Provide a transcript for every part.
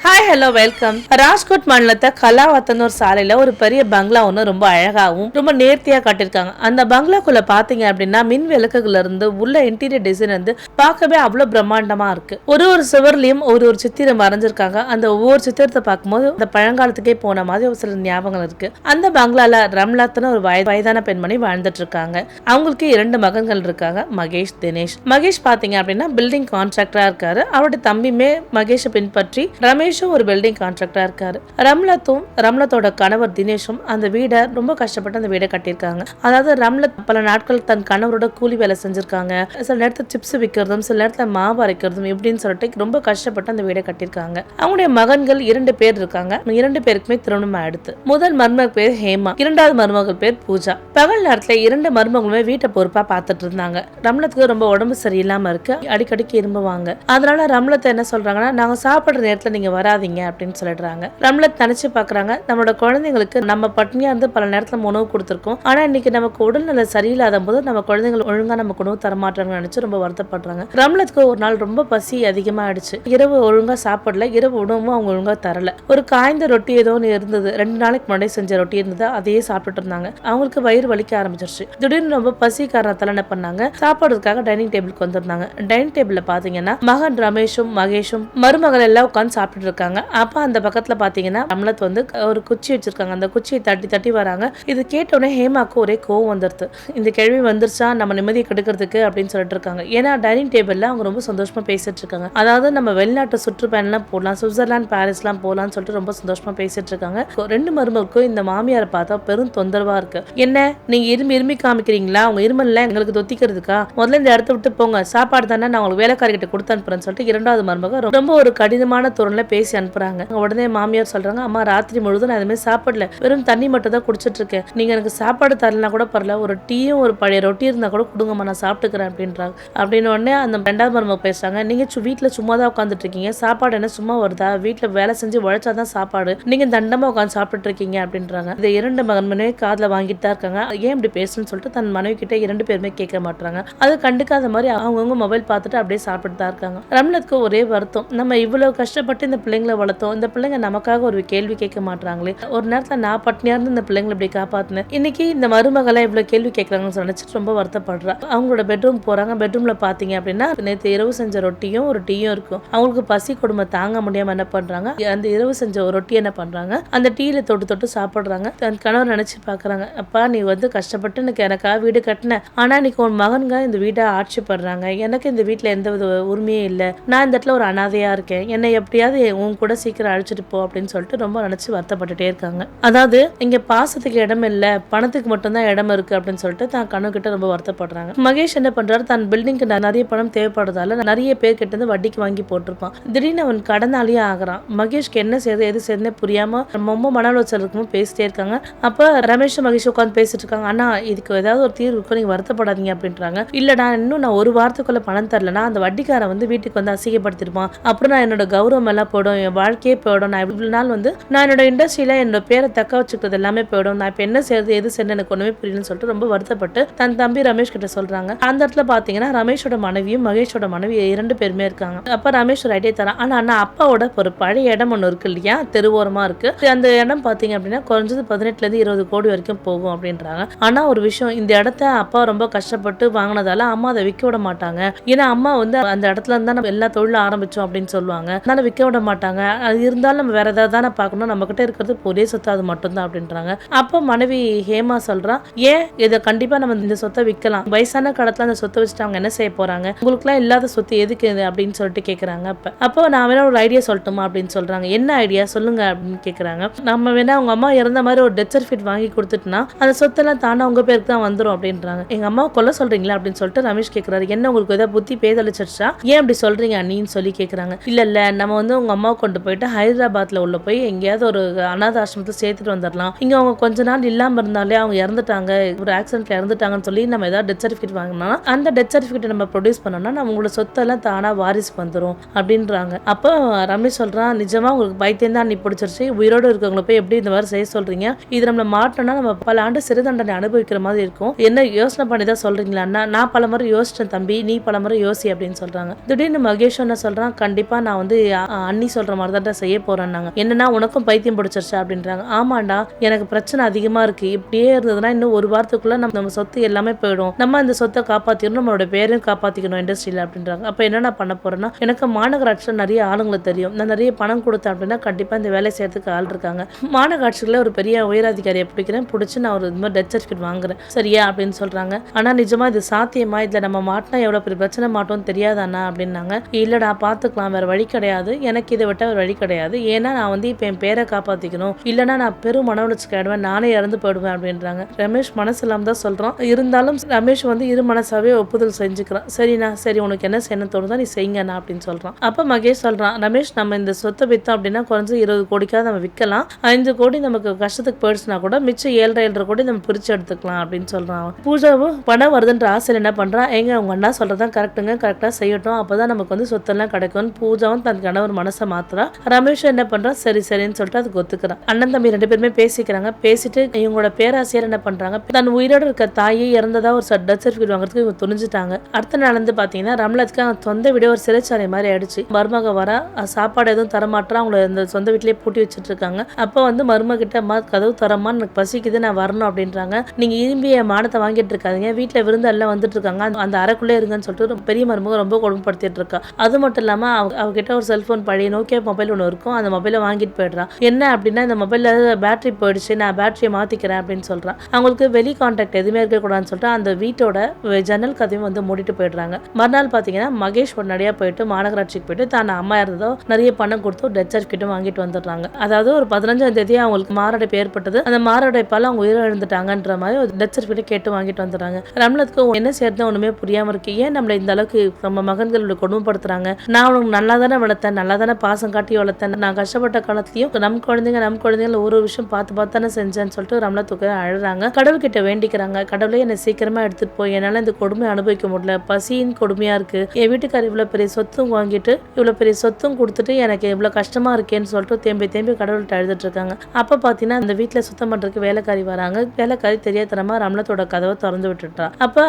Hi hello welcome. Rajkot மாநிலத்தை கலாவத்தன் ஒரு சாலையில ஒரு பெரிய பங்களா ஒன்று ரொம்ப அழகாகவும் ரொம்ப நேர்த்தியா காட்டியிருக்காங்க. அந்த பங்களாக்குள்ள பாத்தீங்க அப்படின்னா மின் விளக்குகள்ல இருந்து உள்ள இன்டீரியர் டிசைன் வந்து பார்க்கவே அவ்வளவு பிரம்மாண்டமா இருக்கு. ஒரு சுவர்லயும் ஒரு சித்திரம் வரைஞ்சிருக்காங்க. அந்த ஒவ்வொரு சித்திரத்தை பார்க்கும்போது அந்த பழங்காலத்துக்கே போன மாதிரி ஒரு சில ஞாபகங்கள் இருக்கு. அந்த பங்களால ரம்லாத்னு ஒரு வயதான பெண்மணி வாழ்ந்துட்டு இருக்காங்க. அவங்களுக்கு 2 மகன்கள் இருக்காங்க, மகேஷ், தினேஷ். மகேஷ் பாத்தீங்க அப்படின்னா பில்டிங் கான்ட்ராக்டரா இருக்காரு. அவருடைய தம்பியுமே மகேஷை பின்பற்றி ரமேஷும் ஒரு பில்டிங் கான்ட்ராக்டரா இருக்காரு. ரம்லத்தோட கணவர் தினேஷும் அந்த வீடை ரொம்ப கஷ்டப்பட்டு அந்த வீடை கட்டியிருக்காங்க. அதாவது ரம்லத் பல நாட்கள் தன் கணவரோட கூலி வேலை செஞ்சிருக்காங்க. சில நேரத்துல சிப்ஸ் விற்கிறதும் சில நேரத்துல மாவு அரைக்கிறதும் இப்படின்னு சொல்லிட்டு ரொம்ப கஷ்டப்பட்டு அந்த வீடை கட்டியிருக்காங்க. அவங்களுடைய மகன்கள் 2 பேர் இருக்காங்க. 2 பேருக்குமே திருமணம் ஆயிடுத்து. முதல் மருமக பேர் ஹேமா, 2வது மருமகள் பேர் பூஜா. பகல் நேரத்துல 2 மருமகளுமே வீட்டை பொறுப்பா பார்த்துட்டு இருந்தாங்க. ரம்லத்துக்கு ரொம்ப உடம்பு சரியில்லாம இருக்கு, அடிக்கடிக்கு இரும்புவாங்க. அதனால ரம்லத்தை என்ன சொல்றாங்கன்னா, நாங்க சாப்பிடுற நேரத்துல நீங்க வராதீங்க அப்படின்னு சொல்லிடுறாங்க. ரம்லத் நினைச்சு பாக்குறாங்க, நம்மளோட குழந்தைங்களுக்கு நம்ம பட்னியா இருந்து பல நேரத்துல உணவு கொடுத்திருக்கோம். ஆனா இன்னைக்கு நமக்கு உடல்நல சரியில்லாத போது நம்ம குழந்தைகள் ஒழுங்கா நமக்கு உணவு தரமாட்டாங்கன்னு நினைச்சு ரொம்ப வருத்தப்படுறாங்க. ரம்லத்துக்கு ஒரு நாள் ரொம்ப பசி அதிகமா ஆயிடுச்சு. இரவு ஒழுங்கா சாப்பிடல, இரவு உணவும் அவங்க ஒழுங்கா தரல. ஒரு காய்ந்த ரொட்டி ஏதோ இருந்தது, 2 நாளைக்கு முன்னாடி செஞ்ச ரொட்டி இருந்தது, அதையே சாப்பிட்டுட்டு இருந்தாங்க. அவங்களுக்கு வயிறு வலிக்க ஆரம்பிச்சிருச்சு. திடீர்னு ரொம்ப பசி காரணத்தால என்ன பண்ணாங்க, சாப்பாடுக்காக டைனிங் டேபிளுக்கு வந்திருந்தாங்க. டைனிங் டேபிள்ல பாத்தீங்கன்னா மகன் ரமேஷும் மகேஷும் மருமகள் எல்லாம் உட்காந்து சாப்பிட்டு இருக்காங்க. அப்ப அந்த பக்கத்துல பாத்தீங்கன்னா ரம்லத் வந்து ஒரு குச்சி வச்சிருக்காங்க. அந்த குச்சியை தட்டி தட்டி வராங்க. இது கேட்டோடனே ஹேமாக்கு ஒரே கோவம் வந்துருது. இந்த கேள்வி வந்துருச்சா நம்ம நிம்மதியை கெடுக்கிறதுக்கு அப்படின்னு சொல்லிட்டு இருக்காங்க. ஏன்னா டைனிங் டேபிள்ல அவங்க ரொம்ப சந்தோஷமா பேசிட்டு இருக்காங்க. அதாவது நம்ம வெளிநாட்டு சுற்றுப்பயணம் போடலாம், சுவிட்சர்லாந்து, பாரிஸ் எல்லாம் போலாம்னு சொல்லிட்டு ரொம்ப சந்தோஷமா பேசிட்டு இருக்காங்க. 2 மருமகளுக்கும் இந்த மாமியாரை பார்த்தா பெரும் தொந்தரவா இருக்கு. என்ன நீங்க இருமி காமிக்கிறீங்களா? அவங்க இருமல்ல எங்களுக்கு தொத்திக்கிறதுக்கா? முதல்ல இந்த இடத்த விட்டு போங்க, சாப்பாடு தானே நான் உங்களுக்கு வேலைக்காரி கிட்ட கொடுத்து அனுப்புறேன்னு சொல்லிட்டு 2வது மருமக ரொம்ப ஒரு கடினமான தோரணையில பேசி அனுப்புறாங்க. உடனே மாமியார் சொல்றாங்க, அம்மா ராத்திரி முழுதும் நான் எதுவுமே சாப்பிடல, வெறும் தண்ணி மட்டும் தான் குடிச்சிட்டு இருக்கேன். நீங்க எனக்கு சாப்பாடு தரலாம் கூட பரல, ஒரு டீயும் ஒரு பழைய ரொட்டி இருந்தா கூட கொடுங்கம்மா, நான் சாப்பிட்டுக்கிறேன் அப்படின்றாங்க. அப்படின்னு உடனே அந்த 2வது மருமக பேசுறாங்க, நீங்க வீட்டுல சும்மா தான் உட்காந்துட்டு இருக்கீங்க, சாப்பாடு என்ன சும்மா வருதா? வீட்டுல வேலை செஞ்சு உழைச்சாதான் சாப்பாடு, நீங்க தண்டமா உட்காந்து சாப்பிட்டு இருக்கீங்க அப்படின்றாங்க. இந்த 2 மகன்மே காதுல வாங்கிட்டு தான் இருக்காங்க. ஏன் இப்படி பேசுன்னு சொல்லிட்டு தன் மனைவி கிட்ட 2 பேருமே கேட்க மாட்டாங்க. அது கண்டுக்காத மாதிரி அவங்கவுங்க மொபைல் பார்த்துட்டு அப்படியே சாப்பிட்டு தான் இருக்காங்க. ரம்லத்துக்கு ஒரே வருத்தம், நம்ம இவ்வளவு கஷ்டப்பட்டு இந்த பிள்ளைங்களை வளர்த்தோம், இந்த பிள்ளைங்க நமக்காக ஒரு கேள்வி கேட்க மாட்டாங்களே. ஒரு நேரத்துல நான் பட்னியா இருந்து இந்த பிள்ளைங்களை இப்படி காப்பாத்தினேன், இன்னைக்கு இந்த மருமகளை இவ்வளவு கேள்வி கேட்கறாங்கன்னு நினைச்சிட்டு ரொம்ப வருத்தப்படுறா. அவங்களோட பெட்ரூம் போறாங்க. பெட்ரூம்ல பாத்தீங்க அப்படின்னா நேற்று இரவு செஞ்ச ரொட்டியும் ஒரு டீயும் இருக்கும். அவங்களுக்கு பசி கொடுமை தாங்க முடியாம என்ன பண்றாங்க, அந்த இரவு செஞ்ச ஒரு ரொட்டி என்ன பண்றாங்க, அந்த டீல தொட்டு தொட்டு சாப்பிடுறாங்க. தன் கணவர் நினைச்சு பாக்குறாங்க, அப்பா நீ வந்து கஷ்டப்பட்டு எனக்காக வீடு கட்டின, ஆனா இன்னைக்கு உன் மகன்க இந்த வீட்டை ஆட்சி பண்றாங்க, எனக்கு இந்த வீட்டுல எந்த வித உரிமையே இல்ல, நான் இந்த இடத்துல ஒரு அனாதையா இருக்கேன், என்னை எப்படியாவது உன் கூட சீக்கிரம் அழைச்சிட்டு போ அப்படின்னு சொல்லிட்டு ரொம்ப நினைச்சு வருத்தப்பட்டுட்டே இருக்காங்க. அதாவது இங்க பாசத்துக்கு இடம் இல்ல, பணத்துக்கு மட்டும்தான் இடம் இருக்கு அப்படின்னு சொல்லிட்டு தான் கணவன் கிட்ட ரொம்ப வருத்தப்படுறாங்க. மகேஷ் என்ன பண்றாரு, தன் பில்டிங்க்கு நிறைய பணம் தேவைப்படுறதால நிறைய பேர் கிட்ட இருந்து வட்டிக்கு வாங்கி போட்டிருப்பான். திடீர்னு அவன் கடனாளியே ஆகிறான். மகேஷ்க்கு என்ன செய்யுது எது செய்யுதுன்னு புரியாம ரொம்ப மன உளைச்சல் இருக்கும்போது பேசிட்டே இருக்காங்க. அப்ப ரமேஷ் மகேஷ் உட்காந்து பேசிட்டு இருக்காங்க. ஆனா இதுக்கு ஏதாவது ஒரு தீர்வு இருக்கும், நீங்க வருத்தப்படாதீங்க அப்படின்றாங்க. இல்லடா இன்னும் நான் ஒரு வாரத்துக்குள்ள பணம் தரலனா அந்த வட்டிக்காரன் வந்து வீட்டுக்கு வந்து அசிங்கப்படுத்திருப்பான், அப்புறம் நான் என்னோட கௌரவம் எல்லாம் போடும், என் வாழ்க்கையே போயிடும், நான் இவ்வளவு நாள் வந்து நான் என்னோட இண்டஸ்ட்ரியில என்னோட பேரை தக்க வச்சுக்கிறது எல்லாமே போயிடும், நான் இப்ப என்ன செய்யறது எது செய்யறது எனக்கு ஒண்ணுமே புரியலன்னு சொல்லிட்டு ரொம்ப வருத்தப்பட்டு தன் தம்பி ரமேஷ் கிட்ட சொல்றாங்க. அந்த இடத்துல பாத்தீங்கன்னா ரமேஷோட மனைவியும் மகேஷோட மனைவி 2 பேருமே இருக்காங்க. அப்ப ரமேஷ் ஒரு ஐடியா தரான். ஆனா அப்பாவோட ஒரு பழைய இடம் ஒண்ணு இருக்கு இல்லையா, தெருவோரமா இருக்கு, அந்த இடம் பாத்தீங்க அப்படின்னா குறைஞ்சது 18 இருந்து 20 கோடி வரைக்கும் போகும் அப்படின்றாங்க. ஆனா ஒரு விஷயம், இந்த இடத்த அப்பா ரொம்ப கஷ்டப்பட்டு வாங்கினதால அம்மா அதை விற்க விட மாட்டாங்க. ஏன்னா அம்மா வந்து அந்த இடத்துல இருந்தா நம்ம எல்லா தொழிலும் ஆரம்பிச்சோம் அப்படின்னு சொல்லுவாங்க, அதனால விற்க விட மாட்டாங்க. அது இருந்தாலும் நம்ம வேற ஏதாவது தானே பார்க்கணும், நம்ம கிட்ட இருக்கிறது ஒரே சொத்து அது மட்டும்தான் அப்படின்றாங்க. அப்போ மனைவி ஹேமா சொல்றா, ஏன் இதை கண்டிப்பா நம்ம இந்த சொத்தை விற்கலாம், வயசான காலத்துல அந்த சொத்தை வச்சுட்டு அவங்க என்ன செய்ய போறாங்க, உங்களுக்கு எல்லாம் இல்லாத சொத்து எதுக்கு அப்படின்னு சொல்லிட்டு கேக்குறாங்க. அப்போ நான் வேணா ஒரு ஐடியா சொல்லட்டுமா அப்படின்னு சொல்றாங்க. என்ன ஐடியா சொல்லுங்க அப்படின்னு கேக்குறாங்க. நம்ம வேணா அவங்க அம்மா இறந்த மாதிரி ஒரு டெத் சர்டிஃபிகேட் வாங்கி கொடுத்துட்டுனா அந்த சொத்தெல்லாம் தானே உங்க பேருக்கு தான் வந்துடும் அப்படின்றாங்க. எங்க அம்மா கொல்ல சொல்றீங்களா அப்படின்னு சொல்லிட்டு ரமேஷ் கேக்குறாரு. என்ன உங்களுக்கு ஏதாவது புத்தி பேதளிச்சிருச்சா, ஏன் அப்படி சொல்றீங்க அண்ணின்னு சொல்லி கேக்குறாங்க. இல்ல நம்ம வந்து உங்க அம்மாவை கொண்டு போயிட்டு ஹைதராபாத்ல உள்ள போய் எங்கேயாவது ஒரு அனாத ஆசிரமத்தை சேர்த்துட்டு வந்துடலாம், இங்க அவங்க கொஞ்ச நாள் இல்லாம இருந்தாலே அவங்க இறந்துட்டாங்க, ஒரு ஆக்சிடென்ட்ல இறந்துட்டாங்கன்னு சொல்லி நம்ம ஏதாவது டெத் சர்டிஃபிகேட் வாங்கினா அந்த டெத் சர்டிஃபிகேட் நம்ம ப்ரொடியூஸ் பண்ணோம்னா நம்ம உங்களோட சொத்தெல்லாம் தானா வாரிசுக்கு வந்துடும் அப்படின்றாங்க. அப்போ ரமேஷ் சொல்றான், நிஜமா உங்களுக்கு பைத்தியம் தான் நீ பிடிச்சிருச்சு, உயிரோடு இருக்கவங்களை போய் எப்படி இந்த மாதிரி செய்ய சொல்றீங்க, இது நம்மள மாட்டோம்னா நம்ம பல ஆண்டு சிறு தண்டனை அனுபவிக்கிற மாதிரி இருக்கும், என்ன யோசனை பண்ணி தான் சொல்றீங்களா? நான் பல முறை யோசிச்சேன் தம்பி, நீ பல முறை யோசி அப்படின்னு சொல்றாங்க. திடீர்னு மகேஷ் என்ன சொல்றான், கண்டிப்பா நான் வந்து அண்ணி சொல்ற மாதிரி தான் செய்ய போறேன்னாங்க. என்னன்னா உனக்கும் பைத்தியம் பிடிச்சிருச்சா அப்படின்றாங்க. ஆமாண்டா, எனக்கு பிரச்சனை அதிகமா இருக்கு, இப்படியே இருந்ததுன்னா இன்னும் ஒரு வாரத்துக்குள்ள நம்ம சொத்து எல்லாமே போயிடும், நம்ம அந்த சொத்தை காப்பாத்திடணும், நம்மளோட பேரையும் காப்பாத்திக்கணும் இண்டஸ்ட்ரியில அப்படின்றாங்க. அப்ப என்ன பண்ண போறேன்னா, எனக்கு மாநகராட்சியில நிறைய ஆளுங்களை தெரியும், நான் நிறைய பணம் கொடுத்தேன் அப்படின்னா கண்டிப்பா இந்த வேலை செய்யறதுக்கு ஆள் இருக்காங்க, மாநகராட்சியில ஒரு பெரிய உயரதிகாரியை பிடிச்சு நான் ஒரு இது மாதிரி டெத் சர்டிஃபிகேட் வாங்குறேன் சரியா அப்படின்னு சொல்றாங்க. ஆனா நிஜமா இது சாத்தியமா, இதுல நம்ம மாட்டினா எவ்வளவு பெரிய பிரச்சனை மாட்டோம் தெரியாதானா அப்படின்னாங்க. இல்லடா பாத்துக்கலாம், வேற வழி கிடையாது, எனக்கு இதை விட்ட வேற வழி கிடையாது, ஏன்னா நான் வந்து இப்ப என் பேரை காப்பாத்திக்கணும், இல்லைன்னா நான் பெரும் மன உளைச்சலுக்கு ஆயிடுவேன், நானே இறந்து போயிடுவேன் அப்படின்றாங்க. ரமேஷ் மனசு இல்லாம தான் சொல்றான். இருந்தாலும் ரமேஷ் வந்து இரு மனசாவே ஒப்புதல் செஞ்சுக்கிறான். சரிண்ணா, சரி உனக்கு என்ன செய்யணும் தோணுதோ நீ செய்யுங்கண்ணா அப்படின்னு சொல்றான். அப்ப மகேஷ் சொல்றான், ரமேஷ் நம்ம இந்த சொத்தை வித்தோம் அப்படின்னா குறைஞ்சு 20 கோடிக்காக நம்ம விற்கலாம், 5 கோடி நமக்கு கஷ்டத்துக்கு போயிடுச்சுன்னா கூட மிச்சம் 7.5 கோடி நம்ம பிரிச்சு எடுத்துக்கலாம் அப்படின்னு சொல்றான். பூஜாவும் பணம் வருதுன்ற ஆசையில் என்ன பண்றான், எங்க உங்க அண்ணா சொல்றதான் கரெக்டுங்க, கரெக்டா செய்யட்டும், அப்பதான் நமக்கு வந்து சொத்தெல்லாம் கிடைக்கும். பூஜாவும் தன் கணவர் மனசை மாத்துறா. ரமேஷ் என்ன பண்றான், சரி சரின்னு சொல்லிட்டு அதுக்கு ஒத்துக்கிறான். அண்ணன் தம்பி 2 பேருமே பேசிக்கிறாங்க. பேசிட்டு இவங்களோட பேராசிரியர் என்ன பண்றாங்க, தன் உயிரோடு இருக்க தாயை இறந்ததா ஒரு டெத் சர்டிஃபிகேட் வாங்குறதுக்கு இவங்க துணிஞ்சிட்டாங்க. அடுத்த நாள் வந்து பாத்தீங்கன்னா ரம்லத்துக்கு அவங்க சொந்த வீடு ஒரு சிறைச்சாலை மாதிரி ஆயிடுச்சு. மருமக வர சாப்பாடு எதுவும் தரமாட்டா, அவங்கள இந்த சொந்த வீட்லயே பூட்டி வச்சுட்டு இருக்காங்க. அப்ப வந்து மருமக கிட்ட, அம்மா கதவு தரமா, எனக்கு பசிக்குது, நான் வரணும் அப்படின்றாங்க. நீங்க இரும்பி என் மானத்தை வாங்கிட்டு இருக்காதீங்க, வீட்டுல விருந்து எல்லாம் வந்துட்டு இருக்காங்க, அந்த அறைக்குள்ளே இருங்கன்னு சொல்லிட்டு பெரிய மருமக ரொம்ப கொடுமைப்படுத்திட்டு இருக்கா. அது மட்டும் இல்லாம அவகிட்ட ஒரு செல்போன் பழைய நோக்கியா மொபைல் ஒன்று இருக்கும், அந்த மொபைலை வாங்கிட்டு போயிடுறா. என்ன அப்படின்னா, இந்த மொபைல்ல பேட்டரி போயிடுச்சு, நான் பேட்டரியை மாத்திக்கிறேன் அப்படின்னு சொல்றான். அவங்களுக்கு வெளி கான்டாக்ட் எதுவுமே இருக்கக்கூடாதுன்னு சொல்லிட்டு அந்த வீட்டோட ஜன்னல் கதையும் வந்து மூடிட்டு போயிடுறாங்க. மறுநாள் பாத்தீங்கன்னா மகேஷ் உடனடியா போயிட்டு மாநகராட்சிக்கு போயிட்டு தான் அம்மா இருந்ததோ நிறைய பணம் கொடுத்து டெத் சர்டிஃபிகேட்டும் வாங்கிட்டு வந்துடுறாங்க. அதாவது ஒரு 15ஆம் தேதி அவங்களுக்கு மாரடைப்பு ஏற்பட்டது, அந்த மாரடைப்பால அவங்க உயிரிழந்துட்டாங்கன்ற மாதிரி ஒரு டெத் சர்டிஃபிகேட் கேட்டு வாங்கிட்டு வந்துடுறாங்க. ரம்லத்துக்கு என்ன செய்யறது ஒண்ணுமே புரியாம இருக்கு, ஏன் நம்மள இந்த அளவுக்கு நம்ம மகன்களோட கொடுமைப்படுத்துறாங்க, நான் அவனுக்கு நல்லா தானே வளர்த்தேன், நல்லா தானே பாசம் காட்டி வளர்த்தேன், நான் கஷ்டப்பட்ட காலத்திலயும் நம்ம குழந்தைங்க ஒரு விஷயம் பார்த்து தானே செஞ்சேன்னு சொல்லிட்டு ரம்லத்துக்கு அழுறாங்க. கடவுள்கிட்ட வேண்டிக்கிறாங்க, கடவுளே என்னை சீக்கிரமா எடுத்துட்டு போய், என்னால இந்த கொடுமை அனுபவிக்க முடியல, பசியின் கொடுமையா இருக்கு, என் வீட்டுக்காரர் இவ்வளவு பெரிய சொத்தும் வாங்கிட்டு இவ்வளவு பெரிய சொத்தும் கொடுத்துட்டு எனக்கு இவ்வளவு கஷ்டமா இருக்கேன்னு சொல்லிட்டு தேம்பி கடவுள்கிட்ட அழுதுட்டு இருக்காங்க. அப்ப பாத்தீங்கன்னா அந்த வீட்டுல சுத்தம் பண்றதுக்கு வேலைக்காரி வராங்க. வேலைக்காரி தெரியாதனமா ரம்லத்தோட கதவை திறந்து விட்டுட்டா. அப்ப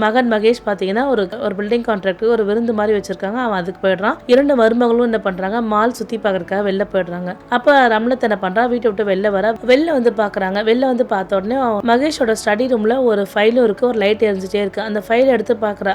மகன் மகேஷ் பாத்தீங்கன்னா ஒரு பில்டிங் கான்ட்ராக்ட் ஒரு விருந்து மாதிரி வச்சிருக்காங்க, அவன் அதுக்கு போயிடுறான். 2 மருமகளும் என்ன பண்றாங்க, மால் சுத்தி பாக்குறதுக்காக வெளில போயிடுறாங்க. அப்ப ரம்லத் என்ன பண்றா, வீட்டை விட்டு வெளில வந்து பாக்குறாங்க. வெளில வந்து பார்த்த உடனே மகேஷோட ஸ்டடி ரூம்ல ஒரு ஃபைலும் இருக்கு, ஒரு லைட் எரிஞ்சிட்டே இருக்கு. அந்த ஃபைல் எடுத்து பாக்குறா.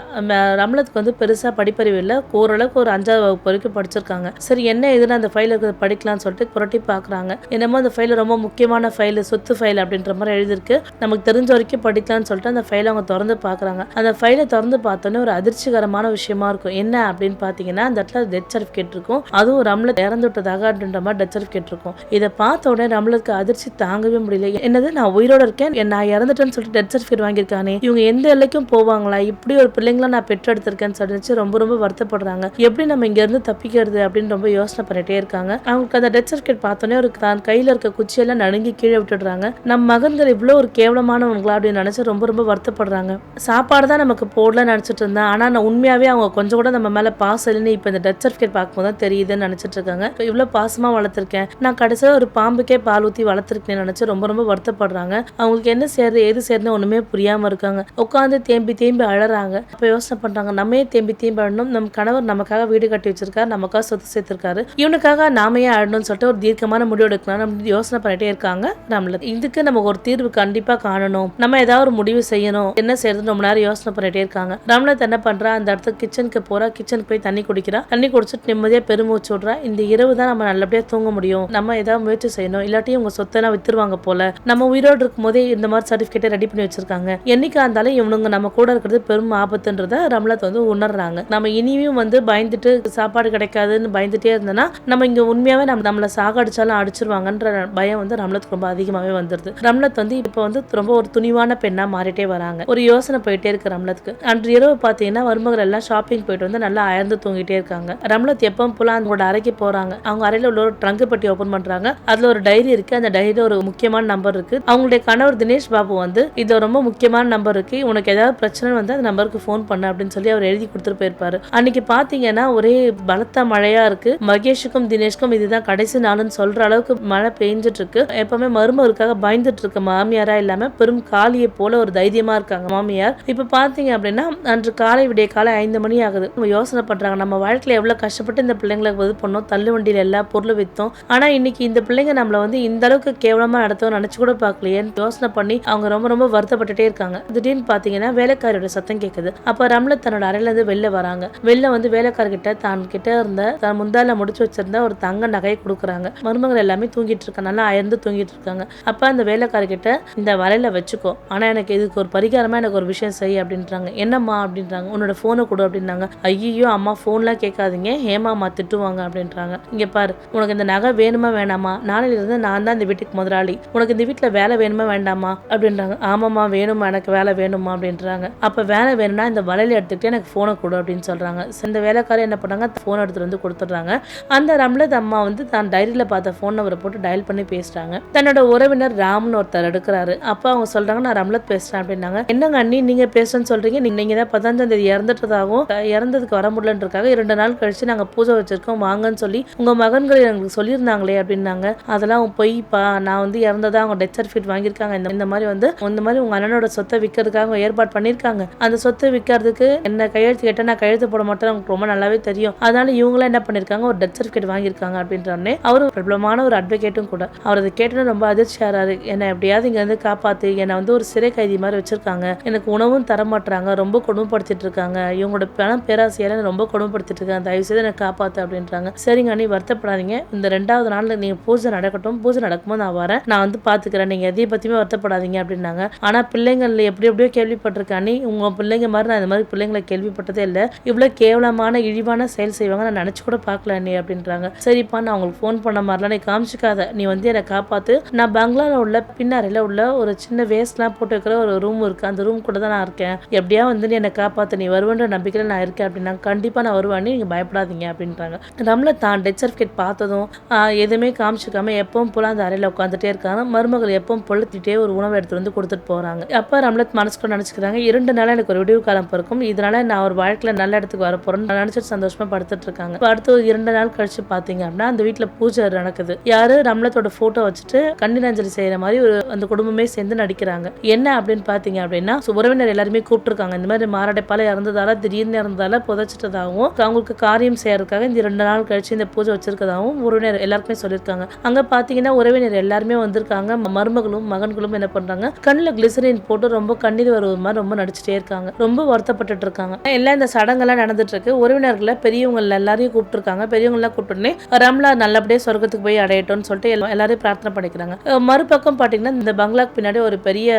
ரம்லத்துக்கு வந்து பெருசா படிப்பறிவு இல்ல, ஓரளவுக்கு ஒரு 5ஆவது வகுப்பு வரைக்கும் படிச்சிருக்காங்க. சரி என்ன இதுன்னு அந்த ஃபைல் இருக்கிறத படிக்கலாம்னு சொல்லிட்டு புரட்டி பாக்குறாங்க. என்னமோ அந்த ஃபைல் ரொம்ப முக்கியமான ஃபைல், சொத்து ஃபைல் அப்படின்ற மாதிரி எழுதிருக்கு, நமக்கு தெரிஞ்ச வரைக்கும் படிக்கலாம்னு சொல்லிட்டு அந்த ஃபைலை அவங்க திறந்து பாக்குறாங்க. அந்த ஃபைலை திறந்து பார்த்தோன்னே ஒரு அதிர்ச்சிகரமான விஷயமா இருக்கும். என்ன அப்படின்னு பாத்தீங்கன்னா, அந்த இடத்துல டெத் சர்டிஃபிகேட் இருக்கும், அதுவும் ரம்லத் இறந்து விட்டதாக அப்படின்ற மாதிரி டெத் சர்டிஃபிகேட் இருக்கும். இதை பார்த்த உடனே ரம்லத்துக்கு அதிர்ச்சி தாங்கவே முடியல. என்னது, நான் உயிரோட இருக்கேன், நான் இறந்துட்டேன்னு சொல்லிட்டு டெத் சர்டிஃபிகேட் வாங்கியிருக்கானே, இவங்க எந்த எல்லைக்கும் போவாங்களா, இப்படி ஒரு பிள்ளைங்களா நான் பெற்றெடுத்திருக்கேன்னு சொல்லிச்சு ரொம்ப வருத்தப்படுறாங்க. எப்படி நம்ம இங்க இருந்து தப்பிக்கிறது அப்படின்னு ரொம்ப யோசனை பண்ணிட்டே இருக்காங்க. அவங்களுக்கு அந்த டெத் சர்டிஃபிகேட் பார்த்தோன்னே ஒரு தான் கையில இருக்க குச்சியெல்லாம் நடுங்கி கீழே விட்டுடுறாங்க. நம்ம மகன்கள் இவ்வளவு ஒரு கேவலமானவங்களா அப்படின்னு நினைச்சு ரொம்ப வருத்தப்படுறாங்க. சாப்பாடு தான் நமக்கு போடலன்னு நினைச்சிட்டு இருந்தேன், ஆனா நான் உண்மையாவே அவங்க கொஞ்சம் கூட நம்ம மேல பாசம் இல்லைன்னு இப்ப இந்த டெத் சர்டிஃபிகேட் பார்க்கும்போது தான் தெரியுதுன்னு நினைச்சிட்டு இருக்காங்க. இவ்வளவு பாசமா வளர்த்திருக்கேன், நான் கடைசியா ஒரு பாம்புக்கே பால் ஊத்தி வளர்த்திருக்கேன்னு நினைச்சு ரொம்ப வருத்தப்படுறாங்க. அவங்களுக்கு என்ன செய்யறது ஏது செய்யறது ஒண்ணுமே புரியாம இருக்காங்க. உட்காந்து தேம்பி அழறாங்க. அப்ப யோசனை பண்றாங்க, நம்ம தேம்பி அழணும், நம்ம கணவர் நமக்காக வீடு கட்டி வச்சிருக்காரு, நமக்காக சொத்து சேர்த்திருக்காரு, இவனுக்காக நாமையே அழணும்னு சொல்லிட்டு ஒரு தீர்க்கமான முடிவு எடுக்கலாம் யோசனை பண்ணிட்டே இருக்காங்க ரம்லத். இதுக்கு நம்ம ஒரு தீர்வு கண்டிப்பா காணணும், நம்ம ஏதாவது ஒரு முடிவு செய்யணும், என்ன செய்யறது ரொம்ப நேரம் யோசனை பண்ணிட்டே இருக்காங்க. ரம்லத் என்ன பண்றா, அந்த இடத்துக்கு கிச்சனுக்கு போறா, கிச்சனுக்கு போய் தண்ணி குடிக்கிறா, தண்ணி குடிச்சிட்டு நிம்மதியா பெருமூச்சு விடுறா. இந்த இரவு தான் நம்ம நல்லபடியா தூங்க முடியும், நம்ம ஏதாவது முயற்சி செய்யணும், இல்லாட்டி உங்க சொத்தெல்லாம் வித்துருவாங்க போல, நம்ம உயிரோடு இருக்கும் போதே இந்த மாதிரி சர்டிபிகேட்டை ரெடி பண்ணி வச்சிருக்காங்க, என்னைக்கா இருந்தாலும் இவனுங்க நம்ம கூட இருக்கிறது பெரும் ஆபத்துன்றத ரம்லத் வந்து உணர்றாங்க. நம்ம இனியும் வந்து பயந்துட்டு சாப்பாடு கிடைக்காதுன்னு பயந்துட்டே இருந்தோம்னா நம்ம இங்க உண்மையாவே நம்மள சாகடிச்சாலும் அடிச்சிருவாங்கன்ற பயம் வந்து ரம்லத்துக்கு ரொம்ப அதிகமாவே வந்துருது. ரம்லத் வந்து இப்ப வந்து ரொம்ப ஒரு துணிவான பெண்ணா மாறிட்டே வராங்க. ஒரு யோசனை போயிட்டே இருக்கு ரம்லத்துக்கு. அன்று இரவு பாத்தீங்கன்னா மருமகள் எல்லாம் ஷாப்பிங் போயிட்டு வந்து நல்லா அயர்ந்து தூங்கிட்டே இருக்காங்க. ரம்லத் எப்பவும் போல அவங்களோட அறைக்கு போறாங்க. அவங்க அறையில உள்ள ஒரு ட்ரங்க் பெட்டி ஓபன் பண்றாங்க. அதுல ஒரு டைரி இருக்கு, அந்த டைரியில ஒரு முக்கியமான நம்பர் இருக்கு. அவங்களுடைய கணவர் தினேஷ் பாபு வந்து இதுல ரொம்ப முக்கியமான நம்பர் இருக்கு, உனக்கு ஏதாவது பிரச்சனை வந்து அந்த நம்பருக்கு போன் பண்ண அப்படின்னு சொல்லி அவர் எழுதி கொடுத்துட்டு போயிருப்பாரு. அன்னைக்கு பாத்தீங்கன்னா ஒரே பலத்த மழையா இருக்கு. மகேஷுக்கும் தினேஷ்க்கும் இதுதான் கடைசி நாள்னு சொல்ற அளவுக்கு மழை பெஞ்சிட்டு இருக்கு. எப்பவுமே மருமகளுக்காக பயந்துட்டு இருக்க மாமியாரா இல்லாம பெரும் காளியை போல ஒரு தைரியமா இருக்காங்க மாமியார். இப்ப பாத்தீங்க அப்படின்னா அன்று காலை விடிய காலை 5 மணி ஆகுது. யோசனை பண்றாங்க, நம்ம வாழ்க்கையில எவ்வளவு கஷ்டப்பட்டு இந்த பிள்ளைங்களை பிள்ளைங்களை இது பண்ணோம், தள்ளு வண்டியில எல்லா பொருளும் வித்தோம். ஆனா இன்னைக்கு இந்த பிள்ளைங்க நம்மள வந்து இந்த அளவுக்கு கேவலமா நடத்தும் நினைச்சு கூட பார்க்கலையேன்னு யோசனை பண்ணி அவங்க ரொம்ப ரொம்ப வருத்தப்பட்டுட்டே இருக்காங்க. திடீர்னு பாத்தீங்கன்னா வேலைக்காரியோட சத்தம் கேக்குது. அப்ப ரம்லத் தன்னோட அறையில இருந்து வெளில வராங்க. வெளில வந்து வேலைக்காரர்கிட்ட தான் கிட்ட இருந்த தான் முந்தால முடிச்சு வச்சிருந்த ஒரு தங்க நகையை கொடுக்குறாங்க. மருமகள் எல்லாமே தூங்கிட்டு இருக்காங்க, நல்லா அயர்ந்து தூங்கிட்டு இருக்காங்க. அப்ப அந்த வேலைக்காரர்கிட்ட இந்த வலையில வச்சுக்கோ, ஆனா எனக்கு இதுக்கு ஒரு பரிகாரமா எனக்கு ஒரு விஷயம் செய் அப்படின்றாங்க. என்னம்மா அப்படின்றாங்க. உன்னோட போனை கொடு அப்படின்னாங்க. ஐயோ அம்மா போன்லாம் கேட்காதீங்க, ஹேமாமா திட்டுவாங்க அப்படின்றாங்க. இங்க பாரு, உனக்கு இந்த நகை வேணுமா வேணாமா? நாளையில இருந்து நான் தான் இந்த வீட்டுக்கு முதலாளி, உனக்கு இந்த வீட்டுல வேலை வேணுமா வேண்டாமா அப்படின்றாங்க. ஆமாமா வேணுமா, எனக்கு வேலை வேணுமா அப்படின்றாங்க. அப்ப வேலை வேணும்னா இந்த வலையில எடுத்துக்கிட்டு எனக்கு போனை கொடு அப்படின்னு சொல்றாங்க. இந்த வேலைக்காரர் என்ன பண்ணாங்க, போன் எடுத்துட்டு வந்து கொடுத்துட்றாங்க. அந்த ரம்லத் அம்மா வந்து தான் டைரியில பார்த்த போன் நம்பரை போட்டு டயல் பண்ணி பேசுறாங்க. தன்னோட உறவினர் ராம்னு ஒருத்தர் எடுக்கிறாரு. அப்ப அவங்க சொல்றாங்க, நான் ரம்லத் பேசுறேன் அப்படின்னாங்க. என்னங்க அண்ணி நீங்க பேசுறேன்னு சொல்றீங்க, நீங்க தான் 15ஆம் தேதி இறந்துட்டதாகவும் இறந்ததுக்கு வர முடியலன்றக்காக 2 நாள் கழிச்சு நாங்க பூஜை வச்சிருக்கோம் வாங்கன்னு சொல்லி உங்க மகன்கள் எங்களுக்கு சொல்லியிருந்தாங்களே அப்படின்னாங்க. அதெல்லாம் பொய்ப்பா, நான் வந்து இறந்ததா அவங்க டெத் சர்டிஃபிகேட் வாங்கியிருக்காங்க. இந்த மாதிரி வந்து இந்த மாதிரி உங்க அண்ணனோட சொத்தை விற்கிறதுக்காக ஏற்பாடு பண்ணியிருக்காங்க. அந்த சொத்தை விற்கிறதுக்கு என்ன கையெழுத்து கேட்டால் நான் கையெழுத்து போட மாட்டேன், உங்களுக்கு ரொம்ப நல்லாவே தெரியும். அதனால இவங்களாம் என்ன பண்ணிருக்காங்க, ஒரு டெத் சர்டிஃபிகேட் வாங்கியிருக்காங்க அப்படின்றே. அவரு பிரபலமான ஒரு அட்வொகேட்டும் கூட. அவர் அதை கேட்டு ரொம்ப அதிர்ச்சியாராரு. என்னை எப்படியாவது இங்க வந்து காப்பாத்து, என்னை வந்து ஒரு சிறை கைதி மாதிரி வச்சிருக்காங்க, எனக்கு உணவும் தர மாட்டாங்க, ரொம்ப கொடுமைப்படுத்திட்டு இருக்காங்க, இவங்களோட பணம் பேராசையால ரொம்ப கொடுமைப்படுத்திட்டு இருக்காங்க, தயவு செய்து எனக்கு காப்பாத்து அப்படின்றாங்க. சரிங்க நீ வருத்தப்படாதீங்க, இந்த 2வது நாள்ல நீங்க பூஜை நடக்கட்டும், பூஜை நடக்கும்போது நான் வரேன், நான் வந்து பாத்துக்கிறேன், நீங்க எதையும் பத்தியுமே வருத்தப்படாதீங்க அப்படின்னாங்க. ஆனா பிள்ளைங்கள் எப்படி எப்படியோ கேள்விப்பட்டிருக்கேன், நீ உங்க பிள்ளைங்க மாதிரி நான் இந்த மாதிரி பிள்ளைங்களை கேள்விப்பட்டதே இல்லை, இவ்வளவு கேவலமான இழிவான செயல் செய்வாங்க நான் நினைச்சு கூட பார்க்கல நீ அப்படின்றாங்க. சரிப்பா நான் உங்களுக்கு போன் பண்ண மாதிரிலாம் நீ காமிச்சிக்காத, நீ வந்து என்னை காப்பாத்து, நான் பங்களால உள்ள பின்னறையில உள்ள ஒரு சின்ன வேஸ்ட்லாம் போட்டு வைக்கிற ஒரு ரூம் இருக்கு, அந்த ரூம் கூட தான் நான் இருக்கேன், எப்படியா வந்து நீ என்னை காப்பாத்து, நீ வருவன்ற நம்பிக்கையில நான் இருக்கேன் அப்படின்னா. கண்டிப்பா நான் வருவேன், நீங்க பயப்படாதீங்க அப்படின்றாங்க. ரம்ல தான் டெத் சர்டிஃபிகேட் பார்த்ததும் எதுவுமே காமிச்சிக்காம எப்பவும் போல அந்த அறையில உட்காந்துட்டே இருக்காங்க. மருமகள் எப்பவும் பொழுத்திட்டே ஒரு உணவு எடுத்து வந்து கொடுத்துட்டு போறாங்க. அப்ப ரம்லத் மனசுக்குள்ள நினைச்சுக்கிறாங்க, 2 நாளா எனக்கு ஒரு விடிவு காலம் பிறக்கும், இதனால நான் ஒரு வாழ்க்கையில நல்ல இடத்துக்கு வர போறேன் நினைச்சிட்டு சந்தோஷமா படுத்துட்டு இருக்காங்க. அடுத்து ஒரு 2 நாள் கழிச்சு பாத்தீங்க அப்படின்னா அந்த வீட்டுல பூஜை நடக்குது. யாரு ரம்லத்தோட போட்டோ வச்சுட்டு கண்ணீரஞ்சலி செய்யற மாதிரி ஒரு அந்த குடும்பமே சேர்ந்து நடிக்கிறாங்க. என்ன அப்படின்னு பாத்தீங்க அப்படின்னா உறவினர் எல்லாருமே கூப்பிட்டுருக்காங்க. இந்த மாதிரி மாரடைப்பால இறந்ததால திடீர்னு இறந்ததால புதைச்சிட்டதாகவும் அவங்களுக்கு காரியம் செய்யறதுக்காக இந்த 2 நாள் கழிச்சு இந்த பூஜை வச்சிருக்கதாகவும் உறவினர் எல்லாருக்குமே சொல்லியிருக்காங்க. அங்க பாத்தீங்கன்னா உறவினர் எல்லாருமே வந்திருக்காங்க. மருமகளும் மகன்களும் என்ன பண்றாங்க, கண்ணுல கிளிசரின் போட்டு ரொம்ப கண்ணீர் வருவது மாதிரி ரொம்ப நடிச்சுட்டே இருக்காங்க, ரொம்ப வருத்தப்பட்டு இருக்காங்க. எல்லாம் இந்த சடங்கெல்லாம் நடந்துட்டு இருக்கு. உறவினர்களை பெரியவங்க எல்லாரையும் கூப்பிட்டுருக்காங்க. பெரியவங்க எல்லாம் கூப்பிட்டுனே ரம்லா நல்லபடியே சொர்க்கத்துக்கு போய் அடையட்டும்னு சொல்லிட்டு எல்லாரையும் பிரார்த்தனை பண்ணிக்கிறாங்க. மறுபக்கம் பாத்தீங்கன்னா இந்த பங்களாக்கு பின்னாடி ஒரு பெரிய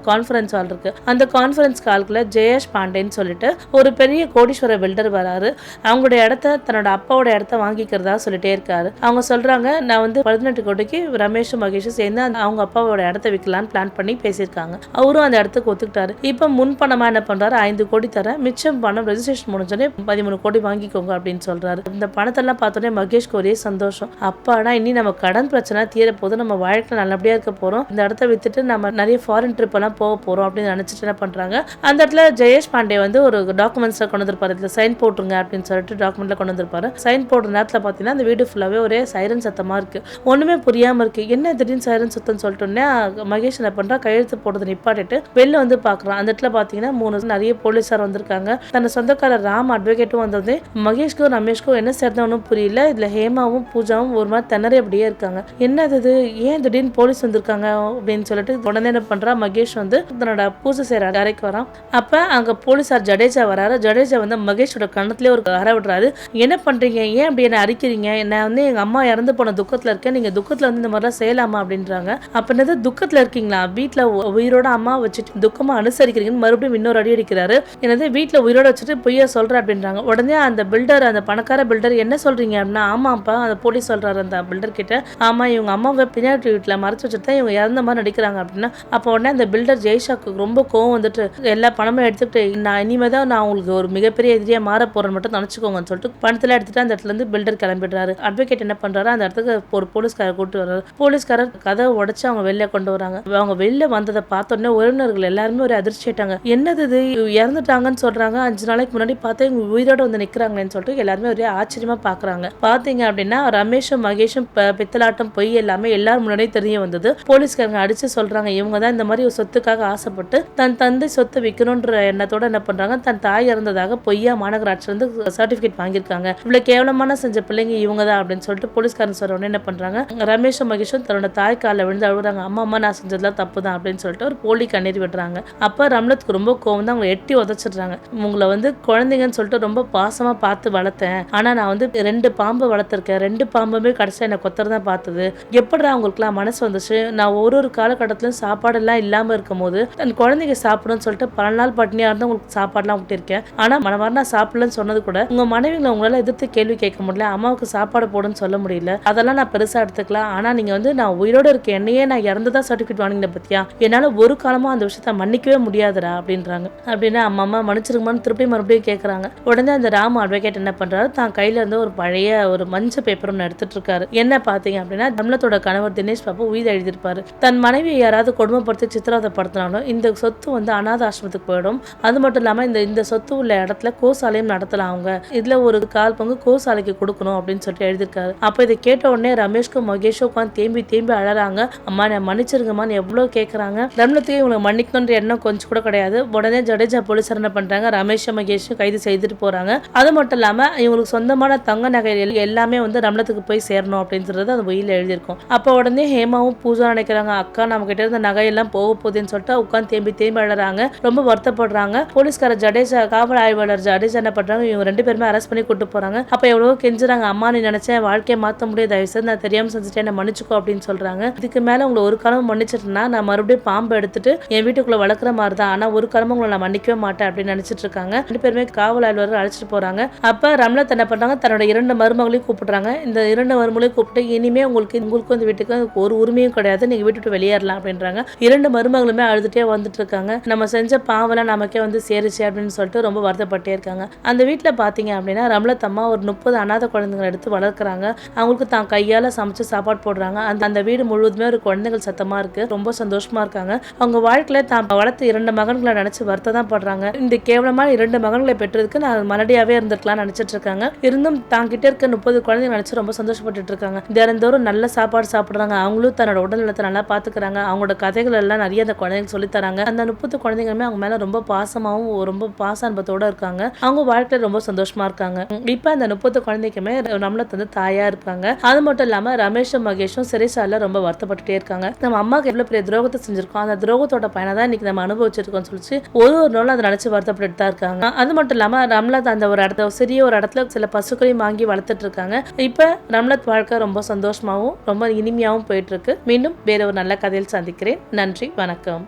கான்ஃபரன்ஸ் ஹால் இருக்கு. அந்த கான்ஃபரன்ஸ் ஹாலுக்குள்ள ஜெயேஷ் பாண்டேன்னு சொல்லிட்டு ஒரு பெரிய கோடீஸ்வர பில்டர் வராரு. அவங்களுடைய இடத்த தன்னோட அப்பாவோட இடத்த வாங்கிக்கிறதா சொல்லிட்டே இருக்காரு. அவங்க சொல்றாங்க, நான் வந்து 18 கோடிக்கு ரமேஷும் மகேஷும் சேர்ந்து அவங்க அப்பாவோட இடத்த விற்கலான்னு பிளான் பண்ணி பேசியிருக்காங்க. அவரும் அந்த இடத்துக்கு ஒத்துக்கிட்டாரு. இப்ப முன் பணமா என்ன பண்றாரு, 5 கோடி தர, மிச்சம் பணம் ரெஜிஸ்ட்ரேஷன் முடிஞ்சோடனே 13 கோடி வாங்கிக்கோங்க அப்படின்னு சொல்றாரு. இந்த பணத்தெல்லாம் பார்த்தோன்னே மகேஷ்க்கு ஒரே சந்தோஷம். அப்பாடா இனி நம்ம கடன் பிரச்சனை தீர போது, நம்ம வாழ்க்கையில நல்லபடியா இருக்க போறோம், இந்த இடத்த வித்துட்டு நம்ம நிறைய ஃபாரின் ட்ரிப் எல்லாம் போக போறோம் அப்படின்னு நினைச்சிட்டு என்ன பண்றாங்க, அந்த இடத்துல ஜெயேஷ் பாண்டே வந்து ஒரு டாக்குமெண்ட்ஸ்ல கொண்டு வந்திருப்பாரு. இதுல சைன் போட்டுருங்க அப்படின்னு சொல்லிட்டு டாக்குமெண்ட்ல கொண்டு வந்திருப்பாரு. சைன் போடுற நேரத்துல பாத்தீங்கன்னா அந்த வீடு ஃபுல்லாவே ஒரே சைரன் சத்தமா இருக்கு. ஒண்ணுமே புரியாம இருக்கு, என்ன திடீர்னு சைரன் சத்தம் சொல்லிட்டோன்னே மகேஷ் என்ன பண்றா, கையெழுத்து போடுறதை நிப்பாட்டிட்டு வெளில வந்து பாக்குறான். அந்த இடத்துல பாத்தீங்கன்னா 3 நிறைய போலீஸார் வந்திருக்காங்க. தன் சொந்தக்காரர் ராம் அட்வொகேட்டும் வந்தது. மகேஷ்க்கும் ரமேஷ்க்கும் என்ன சேர்ந்தவனும் புரியல. இதுல ஹேமாவும் பூஜாவும் ஒரு மாதிரி திணறி அப்படியே இருக்காங்க. என்னது, ஏன் திடீர்னு போலீஸ் வந்திருக்காங்க அப்படின்னு சொல்லிட்டு உடனே என்ன பண்றா, மகேஷ் வந்து தன்னோட பூஜை செய்யற அறைக்கு வரான். அப்ப அங்க போலீஸார் ஜடேஜா வராரு. ஜடேஜா வந்து மகேஷோட கண்ணத்திலே ஒரு அறை விடுறாரு. என்ன பண்றீங்க, ஏன் அப்படி என்ன அரிக்கிறீங்க, நான் வந்து எங்க அம்மா இறந்து போன துக்கத்துல இருக்கேன், நீங்க துக்கத்துல வந்து இந்த மாதிரிலாம் செய்யலாமா அப்படின்றாங்க. அப்ப என்னது துக்கத்துல இருக்கீங்களா, வீட்டுல உயிரோட அம்மா வச்சுட்டு துக்கமா அனுசரிக்கிறீங்கன்னு மறுபடியும் இன்னொரு அடி அடிக்கிறாரு. என்னது வீட்டுல உயிரோட வச்சுட்டு பொய்யா சொல்ற அப்படின்றாங்க. உடனே அந்த பில்டர், அந்த பணக்கார பில்டர், என்ன சொல்றீங்க அப்படின்னா, ஆமாப்பா அந்த போலீஸ் சொல்றாரு அந்த பில்டர் கிட்ட, ஆமா இவங்க அம்மாவை பின்னாடி வீட்டுல மறைச்சு வச்சுட்டு இவங்க இறந்த மாதிரி நடிக்கிறாங்க அப்படின்னா. அப்போ உடனே அந்த பில்டர் ஜெய்ஷாக்கு ரொம்ப கோவம் வந்துட்டு, எல்லா பணமும் எடுத்துக்கிட்டு நான் இனிமேதான் நான் உங்களுக்கு ஒரு மிகப்பெரிய எதிரியா மாற போறேன்னு மட்டும் நினைச்சுக்கோங்கன்னு சொல்லிட்டு பணத்துல எடுத்துட்டு அந்த இடத்துல இருந்து பில்டர் கிளம்பிடுறாரு. அட்வொகேட் என்ன பண்றாரு, அந்த இடத்துக்கு ஒரு போலீஸ்காரர் கூட்டு வர்றாரு. போலீஸ்காரர் கதவை உடைச்சு அவங்க வெளில கொண்டு வராங்க. அவங்க வெளில வந்ததை பார்த்தோன்னே உறவினர்கள் எல்லாருமே ஒரு அதிர்ச்சி ஆயிட்டாங்க. என்னது இது, இறந்துட்டாங்கன்னு சொல்றாங்க, 5 நாளைக்கு முன்னாடி பார்த்தா இவங்க உயிரோட வந்து நிக்கிறாங்களேன்னு சொல்லிட்டு எல்லாருமே ஒரே ஆச்சரியமா பாக்குறாங்க. பாத்தீங்க அப்படின்னா ரமேஷும் மகேஷும் பித்தலாட்டம் பொய் எல்லாமே எல்லாரும் முன்னாடியே தெரிய வந்தது. போலீஸ்காரங்க அடிச்சு சொல்றாங்க, இவங்க தான் இந்த மாதிரி ஒரு சொத்துக்காக ஆசைப்பட்டு தன் தந்தை சொத்தை விற்கணும்ன்ற எண்ணத்தோட என்ன பண்றாங்க, தன் தாய் இறந்ததாக பொய்யா மாநகராட்சி வந்து சர்டிபிகேட் வாங்கியிருக்காங்க. இவ்வளவு கேவலமான செஞ்ச பிள்ளைங்க இவங்க தான் அப்படின்னு சொல்லிட்டு போலீஸ்காரன் சொல்ற உடனே என்ன பண்றாங்க, ரமேஷும் மகேஷும் தன்னோட தாய் காலில் விழுந்து அழுகுறாங்க. அம்மா நான் செஞ்சதெல்லாம் தப்பு தான் அப்படின்னு சொல்லிட்டு ஒரு போலி கண்ணீர் விடுறாங்க. அப்ப ரம்லத்துக்கு ரொம்ப கோவம் தான், அவங்களை எட்டி உதச்சிடுறாங்க. உங்களை குழந்தைங்கன்னு சொல்லிட்டு ரொம்ப பாசமா பார்த்து வளர்த்தேன், ஆனா நான் 2 பாம்பு வளர்த்திருக்கேன், 2 பாம்புமே கடைசியா என்ன கொத்துறதான் பார்த்தது. எப்படிடா உங்களுக்குலாம் மனசு வந்துச்சு? நான் ஒரு காலகட்டத்திலும் சாப்பாடு எல்லாம் இல்லாம இருக்கும் போது தன் குழந்தைங்க சாப்பிடணும்னு சொல்லிட்டு பல நாள் பட்னியா இருந்து உங்களுக்கு சாப்பாடுலாம் விட்டுருக்கேன். ஆனா மனவார நான் சாப்பிடலன்னு சொன்னது கூட உங்க மனைவிகளை உங்களால எதிர்த்து கேள்வி கேட்க முடியல, அம்மாவுக்கு சாப்பாடு போடுன்னு சொல்ல முடியல. அதெல்லாம் நான் பெருசா எடுத்துக்கலாம். ஆனா நீங்க நான் உயிரோட இருக்க என்னையே நான் இறந்ததா சர்டிபிகேட் வாங்கின பத்தியா, என்னால ஒரு காலமா அந்த விஷயத்த மன்னிக்கவே முடியாதுடா அப்படின்றாங்க. அப்படின்னா அம்மா மன்னிச்சிருக்குமான்னு திருப்பி மறுபடியும் கேட்கறாங்க. உடனே அந்த ராமு அட்வொகேட் என்ன பண்றாரு, தான் கையில இருந்து ஒரு பழைய ஒரு மஞ்சள் பேப்பர் ஒன்று எடுத்துட்டு இருக்காரு. என்ன பாத்தீங்க அப்படின்னா, ரம்லத்தோட கணவர் தினேஷ் பாபு உயிர் எழுதியிருப்பாரு. தன் மனைவியை யாராவது கொடுமைப்படுத்தி சித்திரவதைப்படுத்தினாலும் இந்த சொத்து அனாத ஆசிரமத்துக்கு போயிடும். அது மட்டும் இல்லாம இந்த சொத்து உள்ள இடத்துல கோசாலையும் நடத்தலாம், அவங்க இதுல ஒரு 1/4 பங்கு கோசாலைக்கு கொடுக்கணும் அப்படின்னு சொல்லிட்டு எழுதியிருக்காரு. அப்ப இதை கேட்ட உடனே ரமேஷ்க்கும் மகேஷும் உட்காந்து தேம்பி அழறாங்க. அம்மா நான் மன்னிச்சிருங்கம்மான்னு எவ்வளவு கேட்கறாங்க. ரம்லத்துக்கு இவங்களை மன்னிக்கணுன்ற எண்ணம் கொஞ்சம் கூட கிடையாது. உடனே ஜடேஜா போலீஸ் என்ன பண்றாங்க, ரமேஷும் மகேஷும் கைது செய்துட்டு போறாங்க. அது மட்டும் இல்லாம இவங்களுக்கு சொந்தமான தங்க நகைகள் எல்லாமே ரம்லத்துக்கு போய் சேரணும் அப்படின்னு சொல்றது அந்த உயிரில் எழுதியிருக்கும். அப்ப உடனே ஹேமாவும் பூஜா நினைக்கிறாங்க, அக்கா நம்ம கிட்ட இருந்த நகையெல்லாம் போக போகுதுன்னு சொல்லிட்டு உட்காந்து தேம்பி அழறாங்க. ரொம்ப வருத்தப்படுறாங்க. போலீஸ்கார ஜடேஜா, காவல் ஆய்வாளர் ஜடேஜா என்ன பண்றாங்க, இவங்க 2 பேருமே அரெஸ்ட் பண்ணி கூட்டு போறாங்க. அப்ப எவ்வளவோ கெஞ்சுறாங்க, அம்மா நீ நினைச்சேன் வாழ்க்கையை மாத்த முடியாது, தயவுசெய்து நான் தெரியாம செஞ்சுட்டேன், என்ன மன்னிச்சுக்கோ அப்படின்னு சொல்றாங்க. இதுக்கு மேல உங்களை ஒரு காலம் மன்னிச்சிட்டேன்னா நான் மறுபடியும் பாம்பு எடுத்துட்டு என் வீட்டுக்குள்ள வளர்க்குற மாதிரி தான், ஆனா ஒரு காலமும் உங்களை நான் மன்னிக்கவே மாட்டேன் அப்படின்னு நினைச்சிட்டு இருக்காங்க. 2 பேருமே காவல் ஆய்வாளர் அழைச்சிட்டு போறாங்க. அப்ப ரம்லத் என்ன பண்றாங்க, தன்னோட 2 மருமகளையும் கூப்பிடுறாங்க. இந்த 2 மருமகளையும் கூப்பிட்டு இனிமே உங்களுக்கு இந்த வீட்டுக்கு ஒரு உரிமையும் கிடையாது, நீங்க வீட்டு வெளியேறலாம் அப்படின்றாங்க. 2 மருமகளுமே அழுதுட்டே வந்துட்டு இருக்காங்க. நம்ம செஞ்ச பாவெல்லாம் நமக்கே சேருச்சு அப்படின்னு சொல்லிட்டு ரொம்ப வருத்தப்பட்டே இருக்காங்க. அந்த வீட்டுல பாத்தீங்க அப்படின்னா ரம்லத் அம்மா ஒரு 30 அனாதை குழந்தைங்களை எடுத்து வளர்க்குறாங்க. அவங்களுக்கு தான் கையால சமைச்சு சாப்பாடு போடுறாங்க. அந்த வீடு முழுவதுமே ஒரு குழந்தைகள் சத்தமா இருக்கு. ரொம்ப சந்தோஷமா இருக்காங்க. அவங்க வாழ்க்கையில தான் வளர்த்து 2 மகன்களை நினைச்சு வருத்தம் தான் படுறாங்க. இந்த கேவலமான 2 மகன்களை பெற்றதுக்கு நான் மலடியாவே இருந்திருக்கலாம் நினைச்சிட்டு இருக்காங்க. இருந்தும் தாங்கிட்ட இருக்க 30 குழந்தைங்க நினைச்சு ரொம்ப சந்தோஷப்பட்டு இருக்காங்க. தினந்தோறும் நல்ல சாப்பாடு சாப்பிடுறாங்க. அவங்களும் தன்னோட உடல் நலத்தை நல்லா பாத்துக்கிறாங்க. அவங்களோட கதைகள் எல்லாம் நிறைய அந்த குழந்தைங்க சொல்லி தராங்க. அந்த 30 குழந்தைங்களுமே அவங்க மேல ரொம்ப பாசமாவும் ரொம்ப பாசான்பத்தோட இருக்காங்க. அவங்க வாழ்க்கையில ரொம்ப சந்தோஷமா இருக்காங்க. இப்ப அந்த 30 குழந்தைக்குமே ரம்லத் தாயா இருக்காங்க. அது மட்டும் இல்லாம ரமேஷும் மகேஷும் சிறைச்சாலையில ரொம்ப வருத்தப்பட்டுட்டே இருக்காங்க. நம்ம அம்மாக்கு எவ்வளவு பெரிய துரோகத்தை செஞ்சிருக்கோம், அந்த துரோகத்தோட பயனை தான் இன்னைக்கு நம்ம அனுபவிச்சிருக்கோம் சொல்லி ஒரு நாளும் அதை நினைச்சு வருத்தப்பட்டு தான் இருக்காங்க. அது மட்டும் இல்லாம ரம்லத் அந்த ஒரு இடத்துல சிறிய ஒரு இடத்துல சில பசுக்களையும் வாங்கி வளர்த்துட்டு இருக்காங்க. இப்ப ரம்லத் வாழ்க்கை ரொம்ப சந்தோஷமாவும் ரொம்ப இனிமையாவும் போயிட்டு இருக்கு. மீண்டும் வேற ஒரு நல்ல கதையில் சந்திக்கிறேன். நன்றி, வணக்கம்.